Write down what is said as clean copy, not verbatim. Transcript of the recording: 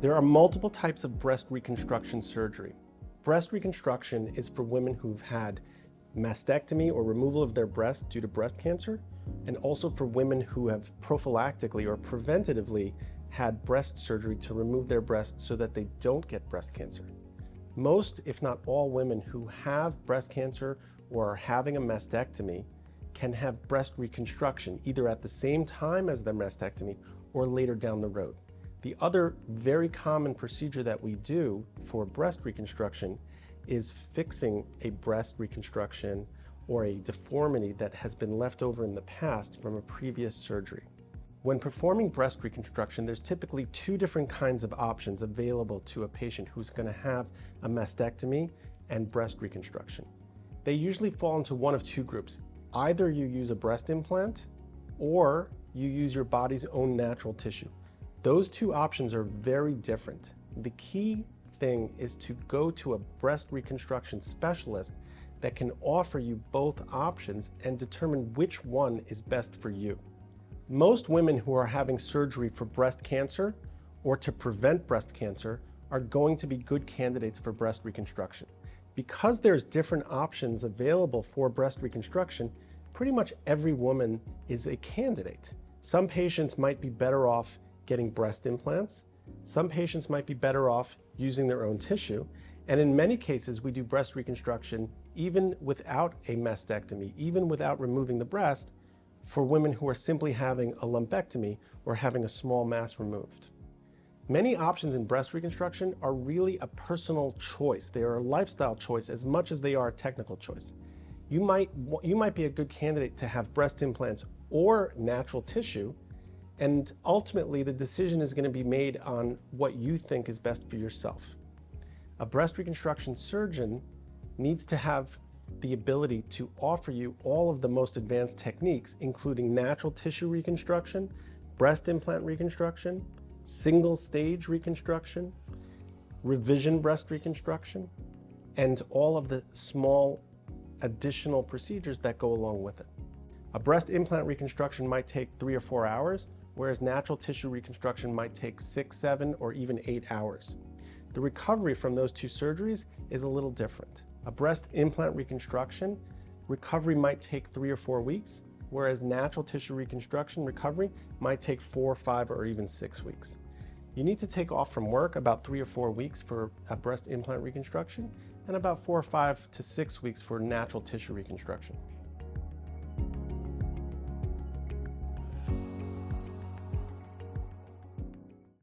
There are multiple types of breast reconstruction surgery. Breast reconstruction is for women who've had mastectomy or removal of their breast due to breast cancer, and also for women who have prophylactically or preventatively had breast surgery to remove their breast so that they don't get breast cancer. Most, if not all, women who have breast cancer or are having a mastectomy can have breast reconstruction either at the same time as their mastectomy or later down the road. The other very common procedure that we do for breast reconstruction is fixing a breast reconstruction or a deformity that has been left over in the past from a previous surgery. When performing breast reconstruction, there's typically two different kinds of options available to a patient who's going to have a mastectomy and breast reconstruction. They usually fall into one of two groups. Either you use a breast implant or you use your body's own natural tissue. Those two options are very different. The key thing is to go to a breast reconstruction specialist that can offer you both options and determine which one is best for you. Most women who are having surgery for breast cancer or to prevent breast cancer are going to be good candidates for breast reconstruction. Because there's different options available for breast reconstruction, pretty much every woman is a candidate. Some patients might be better off getting breast implants. Some patients might be better off using their own tissue. And in many cases, we do breast reconstruction even without a mastectomy, even without removing the breast, for women who are simply having a lumpectomy or having a small mass removed. Many options in breast reconstruction are really a personal choice. They are a lifestyle choice as much as they are a technical choice. You might be a good candidate to have breast implants or natural tissue, and ultimately the decision is going to be made on what you think is best for yourself. A breast reconstruction surgeon needs to have the ability to offer you all of the most advanced techniques, including natural tissue reconstruction, breast implant reconstruction, single stage reconstruction, revision breast reconstruction, and all of the small additional procedures that go along with it. A breast implant reconstruction might take 3 or 4 hours, whereas natural tissue reconstruction might take 6, 7, or even 8 hours. The recovery from those two surgeries is a little different. A breast implant reconstruction recovery might take 3 or 4 weeks, whereas natural tissue reconstruction recovery might take 4, 5, or even 6 weeks. You need to take off from work about 3 or 4 weeks for a breast implant reconstruction and about 4 or 5 to 6 weeks for natural tissue reconstruction.